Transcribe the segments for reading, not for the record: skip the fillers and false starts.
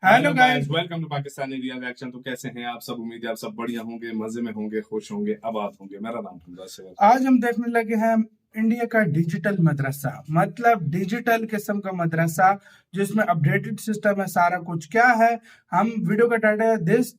Hello guys, welcome to Pakistani real reaction. तो कैसे हैं आप सब? उम्मीद है आप सब बढ़िया होंगे, मजे में होंगे, खुश होंगे, आबाद होंगे। मेरा नाम हमजा है। आज हम देखने लगे हैं इंडिया का डिजिटल मदरसा, मतलब डिजिटल किस्म का मदरसा जिसमें अपडेटेड सिस्टम है, सारा कुछ। क्या है? हम वीडियो का टाइटल है this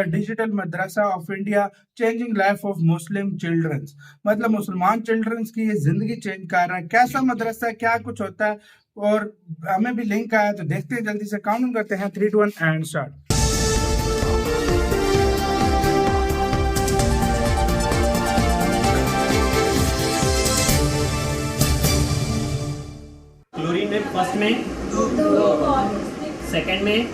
digital madrasa of India changing life of Muslim childrens, मतलब मुसलमान चिल्ड्रंस की ये जिंदगी चेंज कर रहा है। कैसा मदरसा है, क्या कुछ होता है, और हमें भी लिंक आया तो देखते हैं, जल्दी से काउंट करते हैं। 3, 2, 1 एंड स्टार्ट। क्लोरीन में फर्स्ट में, सेकंड में,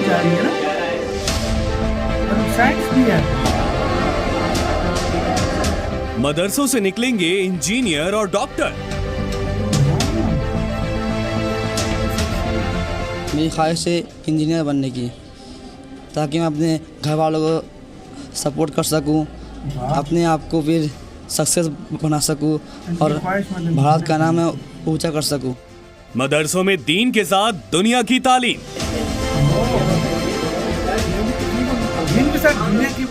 जा रही है ना, साइंस भी है। मदरसों से निकलेंगे इंजीनियर और डॉक्टर। मेरी ख्वाहिश है इंजीनियर बनने की, ताकि मैं अपने घर वालों को सपोर्ट कर सकूं, अपने आप को फिर सक्सेस बना सकूं और भारत का नाम मैं ऊंचा कर सकूं। मदरसों में दीन के साथ दुनिया की तालीम।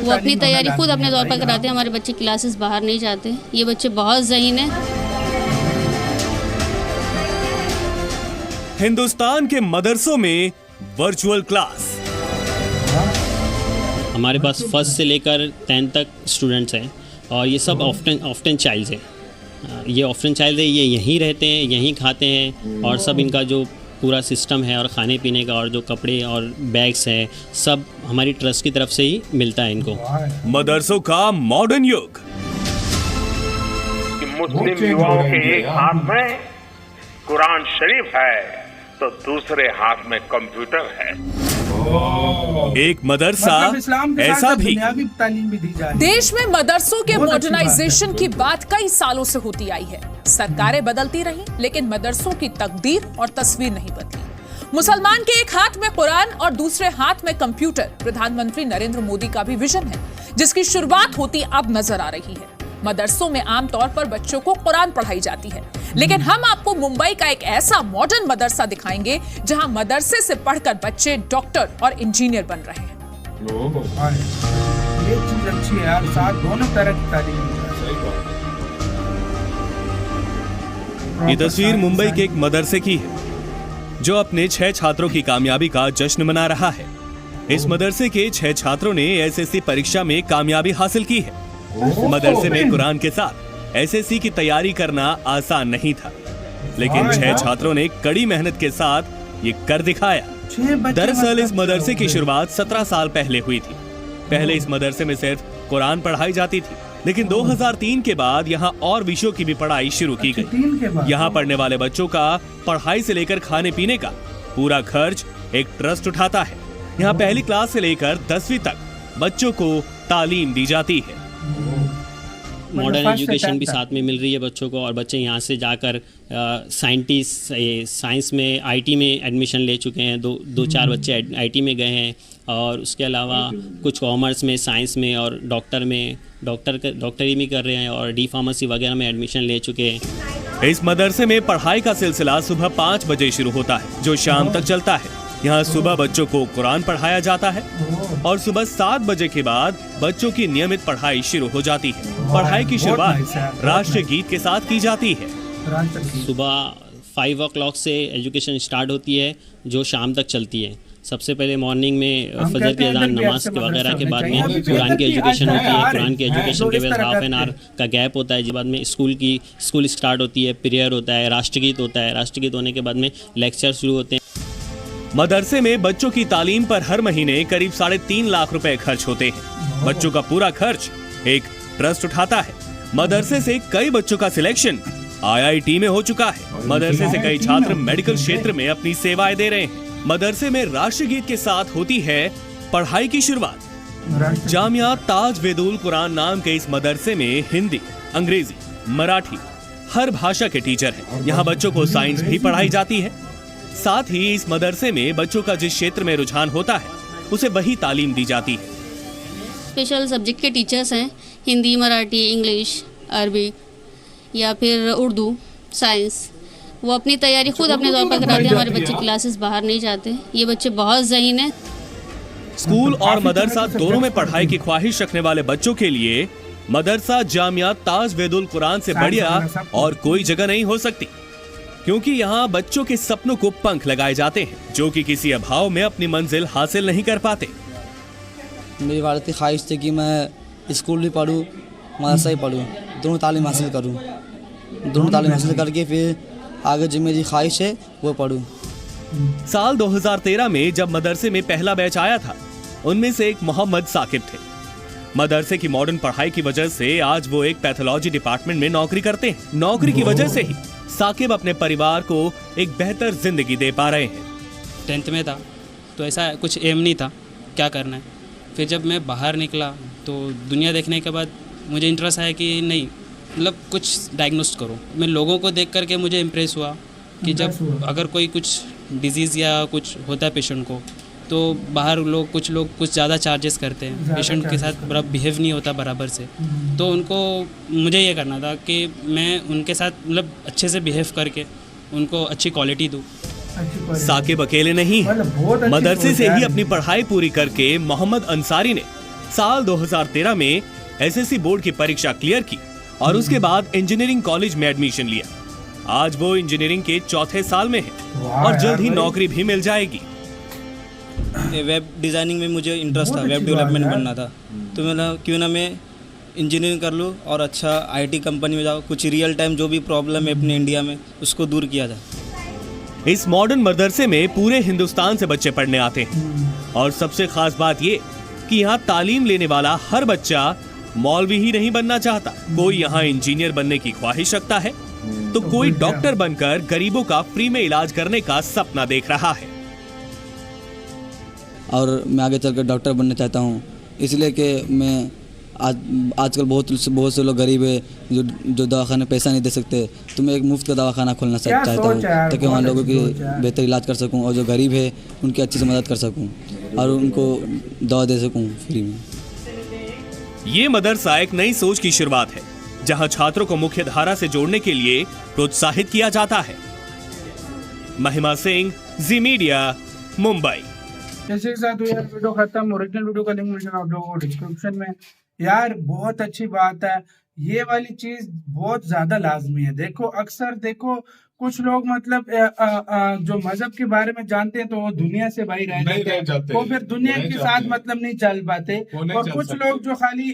वो अपनी तैयारी खुद अपने तौर पर कराते हैं। हमारे बच्चे क्लासेस बाहर नहीं जाते। ये बच्चे बहुत ज़हीन हैं। हिंदुस्तान के मदरसों में वर्चुअल क्लास। हमारे पास फर्स्ट से लेकर 10 तक स्टूडेंट्स हैं और ये सब ऑफ्टन चाइल्ड हैं। ये ऑफ्टन चाइल्ड है, ये यहीं रहते हैं, यहीं खाते हैं और सब इनका जो पूरा सिस्टम है और खाने पीने का और जो कपड़े और बैग्स हैं सब हमारी ट्रस्ट की तरफ से ही मिलता है इनको। मदरसों का मॉडर्न युग। मुस्लिम युवाओं के एक हाथ में कुरान शरीफ है तो दूसरे हाथ में कंप्यूटर है। एक मदरसा मतलब ऐसा भी। तालीम भी दी जा रही है। देश में मदरसों के मॉडर्नाइजेशन की बात कई सालों से होती आई है। सरकारें बदलती रही, लेकिन मदरसों की तकदीर और तस्वीर नहीं बदली। मुसलमान के एक हाथ में कुरान और दूसरे हाथ में कंप्यूटर प्रधानमंत्री नरेंद्र मोदी का भी विजन है, जिसकी शुरुआत होती अब नजर आ रही है। मदरसों में आमतौर पर बच्चों को कुरान पढ़ाई जाती है, लेकिन हम आपको मुंबई का एक ऐसा मॉडर्न मदरसा दिखाएंगे जहां मदरसे से पढ़कर बच्चे डॉक्टर और इंजीनियर बन रहे हैं। ये चीज अच्छी है यार, साथ दोनों तरह की तालीम। ये तस्वीर मुंबई के एक मदरसे की है जो अपने 6 छात्रों की कामयाबी का जश्न मना रहा है। इस मदरसे के 6 छात्रों ने एसएससी परीक्षा में कामयाबी हासिल की है। मदरसे में कुरान के साथ एसएससी की तैयारी करना आसान नहीं था, लेकिन 6 छात्रों ने कड़ी मेहनत के साथ ये कर दिखाया। दरअसल इस मदरसे की शुरुआत 17 साल पहले हुई थी। पहले इस मदरसे में सिर्फ कुरान पढ़ाई जाती थी, लेकिन 2003 के बाद यहाँ और विषयों की भी पढ़ाई शुरू की गई। यहाँ पढ़ने वाले बच्चों का पढ़ाई से लेकर खाने पीने का पूरा खर्च एक ट्रस्ट उठाता है। यहाँ पहली क्लास से लेकर 10वीं तक बच्चों को तालीम दी जाती है। मॉडर्न एजुकेशन भी साथ में मिल रही है बच्चों को और बच्चे यहाँ से जाकर साइंस में आईटी में एडमिशन ले चुके हैं। दो चार बच्चे आईटी में गए हैं और उसके अलावा कुछ कॉमर्स में, साइंस में और डॉक्टरी भी कर रहे हैं और डी फार्मेसी वगैरह में एडमिशन ले चुके हैं। इस मदरसे में पढ़ाई का सिलसिला सुबह 5 बजे शुरू होता है जो शाम तक चलता है। यहाँ सुबह बच्चों को कुरान पढ़ाया जाता है और सुबह 7 बजे के बाद बच्चों की नियमित पढ़ाई शुरू हो जाती है। पढ़ाई की शुरुआत राष्ट्रीय गीत के साथ की जाती है। सुबह 5 o'clock से एजुकेशन स्टार्ट होती है जो शाम तक चलती है। सबसे पहले मॉर्निंग में फजर की अज़ान, नमाज वगैरह के बाद में कुरान की एजुकेशन होती है। कुरान की एजुकेशन के बाद हाफ एन आवर का गैप होता है, जिसके बाद में स्कूल स्टार्ट होती है, प्रेयर होता है, राष्ट्रगीत होता है। राष्ट्रगीत होने के बाद में लेक्चर शुरू होते हैं। मदरसे में बच्चों की तालीम पर हर महीने करीब 3.5 लाख रुपए खर्च होते हैं। बच्चों का पूरा खर्च एक ट्रस्ट उठाता है। मदरसे से कई बच्चों का सिलेक्शन IIT में हो चुका है। मदरसे से कई छात्र मेडिकल क्षेत्र में अपनी सेवाएं दे रहे हैं। मदरसे में राष्ट्रगीत के साथ होती है पढ़ाई की शुरुआत। जामिया ताज वेदुल कुरान नाम के इस मदरसे में हिंदी, अंग्रेजी, मराठी हर भाषा के टीचर हैं। यहाँ बच्चों को साइंस भी पढ़ाई जाती है। साथ ही इस मदरसे में बच्चों का जिस क्षेत्र में रुझान होता है उसे वही तालीम दी जाती है। स्पेशल सब्जेक्ट के टीचर्स हैं, हिंदी, मराठी, इंग्लिश, अरबी, या फिर उर्दू, साइंस, वो अपनी तैयारी खुद अपने तौर पर कराते हैं। हमारे बच्चे क्लासेस बाहर नहीं जाते। ये बच्चे बहुत ज़हीन हैं। स्कूल और मदरसा दोनों में पढ़ाई की ख्वाहिश रखने वाले बच्चों के लिए मदरसा जामिया ताज वेदुल कुरान से बढ़िया और कोई जगह नहीं हो सकती, क्योंकि यहाँ बच्चों के सपनों को पंख लगाए जाते हैं जो कि किसी अभाव में अपनी मंजिल हासिल नहीं कर पाते। मेरी वालिद की ख्वाहिश थी कि मैं स्कूल भी पढूं, मदरसा भी पढूं, दोनों तालीम हासिल करूं। दोनों तालीम हासिल करके फिर आगे जो मेरी ख्वाहिश है वो पढूं। साल 2013 में जब मदरसे में पहला बैच आया था, उनमें से एक मोहम्मद साकिब थे। मदरसे की मॉडर्न पढ़ाई की वजह से आज वो एक पैथोलॉजी डिपार्टमेंट में नौकरी करते हैं। नौकरी की वजह से ही साकिब अपने परिवार को एक बेहतर जिंदगी दे पा रहे हैं। 10th में था तो ऐसा कुछ एम नहीं था क्या करना है। फिर जब मैं बाहर निकला तो दुनिया देखने के बाद मुझे इंटरेस्ट आया कि नहीं, मतलब कुछ डायग्नोस्ट करो। मैं लोगों को देख करके मुझे इम्प्रेस हुआ कि जब अगर कोई कुछ डिजीज़ या कुछ होता है पेशेंट को, तो बाहर कुछ लोग कुछ ज़्यादा चार्जेस करते हैं, पेशेंट के साथ बड़ा बिहेव नहीं होता बराबर से। तो उनको मुझे ये करना था कि मैं उनके साथ मतलब अच्छे से बिहेव करके उनको अच्छी क्वालिटी दूँ। साकिब अकेले नहीं, मदरसे से ही अपनी पढ़ाई पूरी करके मोहम्मद अंसारी ने साल 2013 में एसएससी बोर्ड की परीक्षा क्लियर की और उसके बाद इंजीनियरिंग कॉलेज में एडमिशन लिया। आज वो इंजीनियरिंग के 4थे साल में है और जल्द ही नौकरी भी मिल जाएगी। वेब डिज़ाइनिंग में मुझे इंटरेस्ट था, वेब डेवलपमेंट बनना था, तो मैंने क्यों ना मैं इंजीनियरिंग कर लूँ और अच्छा आईटी कंपनी में जाऊँ, कुछ रियल टाइम जो भी प्रॉब्लम है अपने इंडिया में उसको दूर किया जाए। इस मॉडर्न मदरसे में पूरे हिंदुस्तान से बच्चे पढ़ने आते हैं और सबसे खास बात ये कि यहाँ तालीम लेने वाला हर बच्चा मौलवी ही नहीं बनना चाहता। कोई यहाँ इंजीनियर बनने की ख्वाहिश रखता है तो कोई डॉक्टर बनकर गरीबों का फ्री में इलाज करने का सपना देख रहा है। और मैं आगे चलकर डॉक्टर बनना चाहता हूँ, इसलिए कि मैं आजकल बहुत से लोग गरीब है जो दवाखाने पैसा नहीं दे सकते, तो मैं एक मुफ्त का दवाखाना खोलना चाहता हूँ ताकि वहाँ लोगों की बेहतर इलाज कर सकूँ और जो गरीब है उनकी अच्छी से मदद कर सकूँ और उनको दवा दे सकूँ फ्री में। ये मदरसा एक नई सोच की शुरुआत है जहां छात्रों को मुख्य धारा से जोड़ने के लिए प्रोत्साहित किया जाता है। महिमा सिंह, जी मीडिया, मुंबई। इसी के साथ यार वीडियो खत्म। ओरिजिनल वीडियो का लिंक मिलेगा आप लोगों को डिस्क्रिप्शन में। यार बहुत अच्छी बात है, ये वाली चीज बहुत ज्यादा लाजमी है। देखो अक्सर देखो कुछ लोग मतलब जो मजहब के बारे में जानते हैं तो वो दुनिया से भाई रह जाते हैं, वो फिर दुनिया के साथ मतलब नहीं चल पाते। और कुछ लोग जो खाली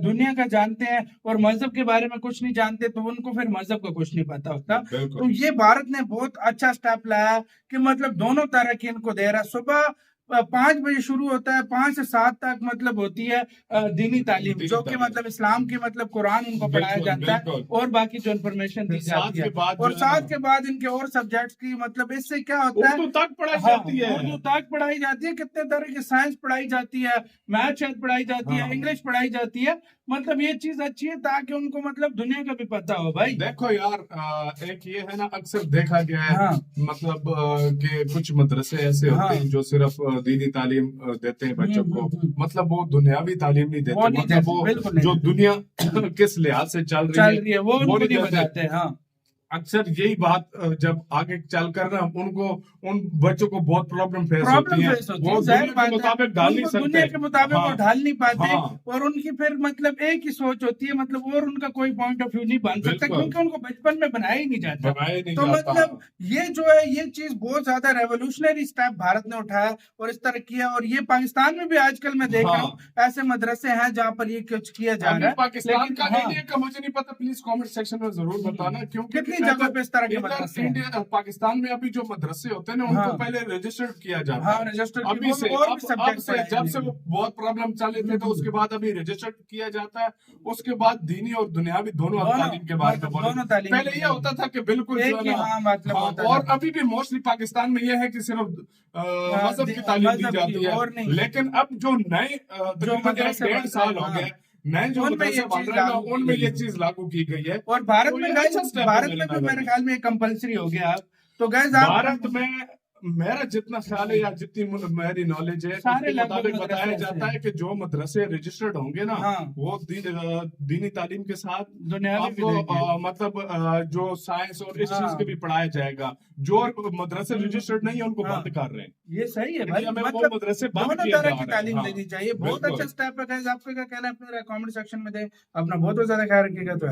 दुनिया का जानते हैं और मजहब के बारे में कुछ नहीं जानते तो उनको फिर मजहब का कुछ नहीं पता होता। तो ये भारत ने बहुत अच्छा स्टेप लाया कि मतलब दोनों तरह की इनको दे रहा। सुबह 5 बजे शुरू होता है, 5 से 7 तक मतलब होती है दीनी तालीम, जो कि मतलब इस्लाम की मतलब कुरान उनको पढ़ाया जाता है और बाकी जो इन्फॉर्मेशन दी जाती है। और साथ के बाद इनके और सब्जेक्ट्स की मतलब इससे क्या होता है, उर्दू तक पढ़ाई जाती है, उर्दू तक पढ़ाई जाती है, कितने तरह की साइंस पढ़ाई जाती है, मैथ पढ़ाई जाती है, इंग्लिश पढ़ाई जाती है। मतलब ये चीज अच्छी है ताकि उनको मतलब दुनिया का भी पता हो। भाई देखो यार एक ये है ना, अक्सर देखा गया है मतलब कि कुछ मदरसे ऐसे होते हैं जो सिर्फ दीनी तालीम देते हैं बच्चों को, मतलब वो दुनियावी तालीम नहीं देते, मतलब वो जो दुनिया किस लिहाज से चल रही है वो नहीं बताते हैं। अक्सर यही बात जब आगे चलकर ना उनको उन बच्चों को बहुत प्रॉब्लम फेस होती है, वो दुनिया के मुताबिक ढाल नहीं सकते, दुनिया के मुताबिक वो ढाल नहीं पाते। और उनकी फिर मतलब एक ही सोच होती है, मतलब और उनका कोई पॉइंट ऑफ व्यू नहीं बन सकता क्योंकि उनको बचपन में बनाया ही नहीं जाता। तो मतलब ये जो है ये चीज बहुत ज्यादा रेवोल्यूशनरी स्टेप भारत ने उठाया और इस तरह किया। और ये पाकिस्तान में भी आजकल मैं देख रहा हूँ ऐसे मदरसे हैं जहाँ पर ये कुछ किया जा रहा है। पाकिस्तान का एरिया का मुझे नहीं पता, प्लीज कमेंट सेक्शन में जरूर बताना, क्योंकि जगह पे इस तरह के मदरसे इंडिया पाकिस्तान में अभी जो मदरसे होते हैं ना उनको पहले रजिस्टर्ड किया जाता है। रजिस्टर्ड अभी से जब से वो बहुत प्रॉब्लम चले थे तो उसके बाद अभी रजिस्टर्ड किया जाता है। उसके बाद दीनी और दुनियावी दोनों तालीम के बारे में बोले। पहले ये होता था कि बिल्कुल और अभी भी मोस्टली पाकिस्तान में ये है कि सिर्फ मजहब की तालीम दी जाती है। लेकिन अब जो नए 1.5 साल हो गए नए जो मदरसे बन रहे हैं उनमें ये चीज लागू की गई है। और भारत में भी मेरे ख्याल में कंपलसरी हो गया। तो गाइस भारत में मेरा जितना ख्याल है या जितनी मेरी नॉलेज है उसके मुताबिक बताया जाता है कि जो मदरसे रजिस्टर्ड होंगे ना वो दीनी तालीम के साथ आपको मतलब जो साइंस और इस चीज के भी पढ़ाया जाएगा। जो मदरसे रजिस्टर्ड नहीं है उनको बंद कर रहे हैं। ये सही है भाई, मतलब मदरसे दोनों तरह की तालीम देनी चाहिए। बहुत अच्छा स्टेप है। आपका क्या कहना है अपने कमेंट सेक्शन में दे, अपना बहुत ज्यादा ख्याल रखिएगा। तो